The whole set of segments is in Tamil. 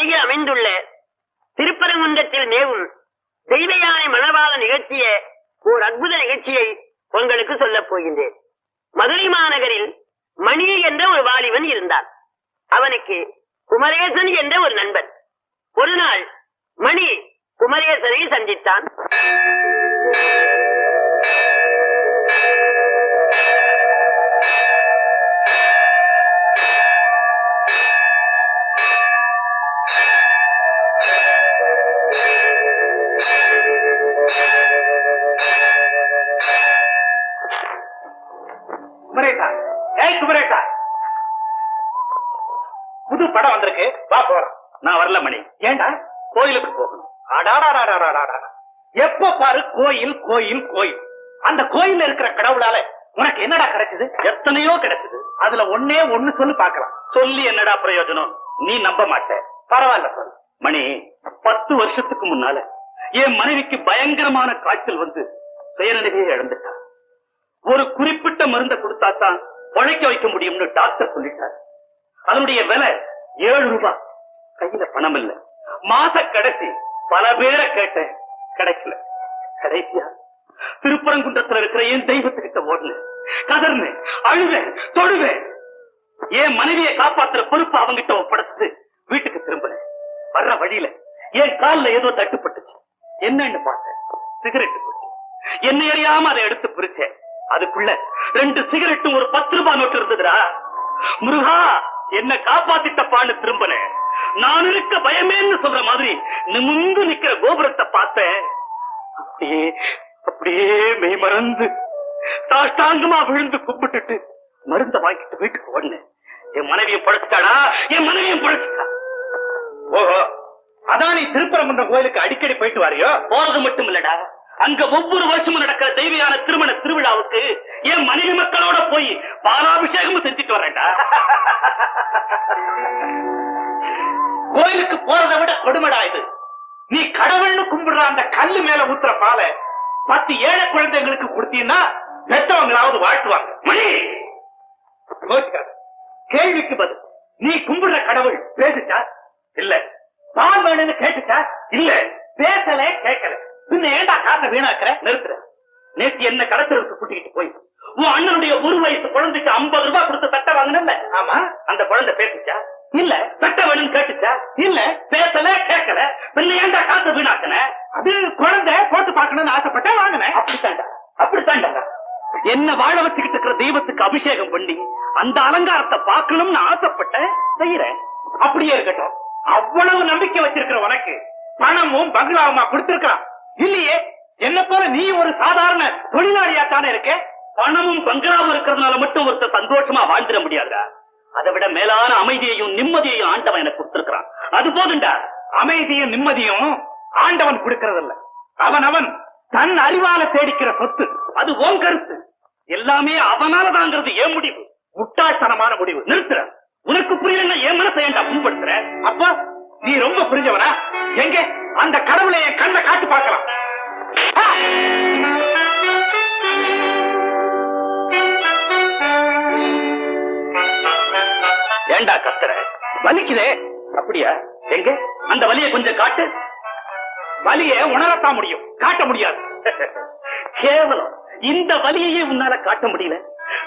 அருகில் அமைந்துள்ள திருப்பரங்குன்றத்தில் மேவும் தெய்வ யானை மணவாள நிகழ்ச்சிய ஓர் அற்புத நிகழ்ச்சியை உங்களுக்கு சொல்லப் போகின்றேன். மதுரை மாநகரில் மணி என்ற ஒரு வாலிபன் இருந்தான். அவனுக்கு குமரேசன் என்ற ஒரு நண்பன். ஒரு நாள் மணி குமரேசனை சந்தித்தான். புது படம் வந்திருக்கு, வா போறோம். நான் வரல மணி. ஏண்டா? கோயிலுக்கு போகணும். எப்ப பாரு கோயில் கோயில் கோயில். அந்த கோயில்ல இருக்கிற கடவுளால உனக்கு என்னடா கிடைச்சது? எத்தனையோ கிடைச்சது. அதுல ஒன்னே ஒண்ணு சொல்லு பாக்கலாம். சொல்லி என்னடா பிரயோஜனம்? நீ நம்ப மாட்ட. பரவாயில்ல சொல்லு மணி. 10 வருஷத்துக்கு முன்னால என் மனைவிக்கு பயங்கரமான காய்ச்சல் வந்து சுயநினைவையே இழந்துட்டா. ஒரு குறிப்பிட்ட மருந்தை கொடுத்தாதான் உழைக்க வைக்க முடியும்னு டாக்டர் சொல்லிட்டார். அதனுடைய விலை 7 ரூபாய். கையில பணம் இல்ல. மாச கடைசி பல பேரை கேட்டேன், கிடைக்கல. கடைசியா திருப்பரங்குன்றத்துல இருக்கிற என் தெய்வத்துக்கிட்ட ஓடுனேன், கதர்னேன், அழுவேன், தொழுவேன். என் மனைவியை காப்பாத்துற பொறுப்பு அவங்கிட்ட ஒப்படைச்சு வீட்டுக்கு திரும்பினேன். வர்ற வழியில என் கால்ல ஏதோ தட்டுப்பட்டுச்சு. என்னன்னு பார்த்தேன், சிகரெட் போச்சு. என்னை அறியாம அதை எடுத்து பிரிச்சேன். அதுக்குள்ள 2 சிகரெட்டும் ஒரு 10 ரூபாய் நோட்டு இருந்ததுடா. முருகா என்ன காப்பாத்திட்டப்பான்னு திரும்பினேன். நான் இருக்க பயமேன்னு சொல்ற மாதிரி நிமிர்ந்து நிக்கிற கோபுரத்தை பார்த்தேன். அப்படியே அப்படியே மெய் மறந்து சாஷ்டாங்கமா விழுந்து கும்பிட்டுட்டு மருந்த வாங்கிட்டு வீட்டுக்கு ஓடினேன். என் மனைவியும் படைச்சிட்டாடா, என் மனைவியும் படைச்சிட்டா. ஓஹோ, அதான் நீ திருப்பரங்குன்ற கோயிலுக்கு அடிக்கடி போயிட்டு வாரியோ? போறது மட்டும் இல்லடா, அங்க ஒவ்வொரு வருஷமும் நடக்கிற தெய்வீயான திருமண திருவிழாவுக்கு என் மனைவி மக்களோட போய் பாலாபிஷேகமும் செஞ்சுட்டு வரேன்டா. கோயிலுக்கு போறதை விட கொடுமடா இது. நீ கடவுள்னு கும்பிடுற அந்த கல்லு மேல ஊத்துற பால 10 ஏழை குழந்தைங்களுக்கு கொடுத்தீங்கன்னா பெற்றவங்களாவது வாழ்த்துவாங்க. மணி கேள்விக்கு பதில். நீ கும்பிடுற கடவுள் பேசுச்சா? இல்ல. பால் வேணும்னு கேட்டுச்சா? இல்ல. பேசல, கேட்கல. பின்ன ஏண்டா காசை வீணாக்குற? நிறுத்துற. நேற்று என்ன கடத்தலுக்கு கூட்டிக்கிட்டு போய் உன் அண்ணனுடைய 1 வயசு குழந்தைக்கு 50 ரூபாய் கொடுத்து சட்டை வாங்கினல்ல? ஆமா. அந்த குழந்தை பேசுச்சா? இல்ல. சட்டை வேணும்னு கேட்டுச்சா? இல்ல. பேசல, கேட்கல. பின்ன ஏண்டா காசை வீணாக்குன? அது குழந்தை போட்டு பார்க்கணும்னு ஆசைப்பட்டா வாங்கினேன். அப்படித்தாண்டா, அப்படித்தாண்டா. என்ன வாழ வச்சுக்கிட்டு இருக்கிற தெய்வத்துக்கு அபிஷேகம் பண்ணி அந்த அலங்காரத்தை பார்க்கணும்னு ஆசைப்பட்ட செய்யறேன். அப்படியே இருக்கட்டும். அவ்வளவு நம்பிக்கை வச்சிருக்கிற உனக்கு பணமும் பங்களாவுமா கொடுத்திருக்கான் இல்லையே? என்ன போல நீ ஒரு சாதாரண தொழிலாளியாத்தானே இருக்க. பணமும் பங்களாவும் இருக்கிறதுனால மட்டும் ஒருத்தர் சந்தோஷமா வாழ்ந்துட முடியாதா? அதை விட மேலான அமைதியையும் நிம்மதியையும் ஆண்டவன் எனக்கு கொடுத்திருக்கிறான். அது போதுண்டா. அமைதியும் நிம்மதியும் ஆண்டவன் கொடுக்கறதில்ல, அவன் தன் அறிவால தேடிக்கிற சொத்து. அது உன் கருத்து. எல்லாமே அவனாலதாங்கிறது ஏன் முடிவு? முட்டாள்தனமான முடிவு. நிறுத்துற. உனக்கு புரியலன்னா என் மனசை ஏண்டா புண்படுத்துற? அப்பா நீ ரொம்ப புரிஞ்சவனா? எங்க அந்த கடவுளை என் கண்ணை காட்டு பார்க்கலாம். ஏண்டா கத்துற? வலிக்குதே. அப்படியா? எங்க அந்த வலியை கொஞ்சம் காட்டு. வலியை உணரத்தான் முடியும், காட்ட முடியாது. கேவலம் இந்த வலியையே உன்னால காட்ட முடியல.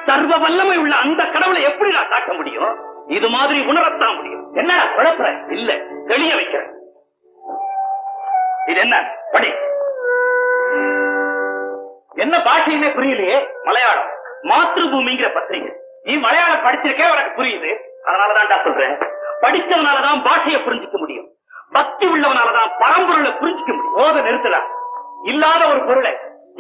சர்வ வல்லமை உள்ள அந்த கடவுளை எப்படி நான் காட்ட முடியும்? இது மாதிரி உணரத்தான் முடியும். என்னடா குழப்பற? இல்ல, தெளிய வைக்கிற. இது என்ன படி? என்ன பாஷையுமே புரியலையே. மலையாளம், மாத்ருபூமிங்கிற பத்திரிகை. நீ மலையாளம் படிச்சிருக்கே, உனக்கு புரியுது. அதனாலதான்டா சொல்றேன், படிச்சவனாலதான் பாஷையை புரிஞ்சிக்க முடியும். பக்தி உள்ளவனாலதான் பரம்பொருளை புரிஞ்சிக்க முடியும். போத நிறுத்தல. இல்லாத ஒரு பொருளை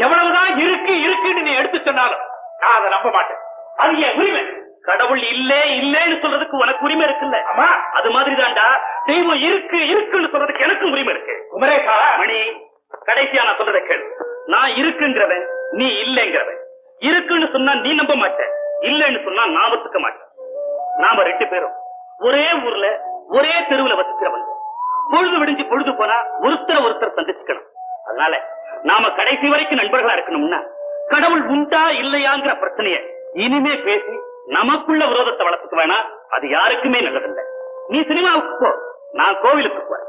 எவ்வளவுதான் இருக்கு இருக்குன்னு நீ எடுத்து சொன்னாலும் நான் அதை நம்ப மாட்டேன். அது என் உரிமை. கடவுள் இல்லே இல்லேன்னு சொல்றதுக்கு உனக்கு உரிமை இருக்குல்ல? ஆமா. அது மாதிரிதான்டா தெய்வம் இருக்கு இருக்குன்னு சொல்றதுக்கு எனக்கும் உரிமை இருக்கு. குமரேசா மணி, கடைசியா நான் சொல்றதை கேளு. நான் இருக்குங்கிறவன், நீ இல்லைங்கிறவன். இருக்குன்னு சொன்னா நீ நம்ப மாட்டேன், இல்லைன்னு சொன்னா நான் ஒத்துக்க மாட்டேன். நாம 2 பேரும் ஒரே ஊர்ல ஒரே தெருவுல வசிக்கிறவன். பொழுது விடிஞ்சு பொழுது போனா ஒருத்தர் சந்திச்சுக்கணும். அதனால நாம கடைசி வரைக்கும் நண்பர்களா இருக்கணும்னா கடவுள் உண்டா இல்லையாங்கிற பிரச்சனைய இனிமே பேசி நமக்குள்ள விரோதத்தை வளர்த்துக்க வேணா. அது யாருக்குமே நல்லதில்லை. நீ சினிமாவுக்கு போ, நான் கோவிலுக்கு போறேன்.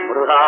முருகா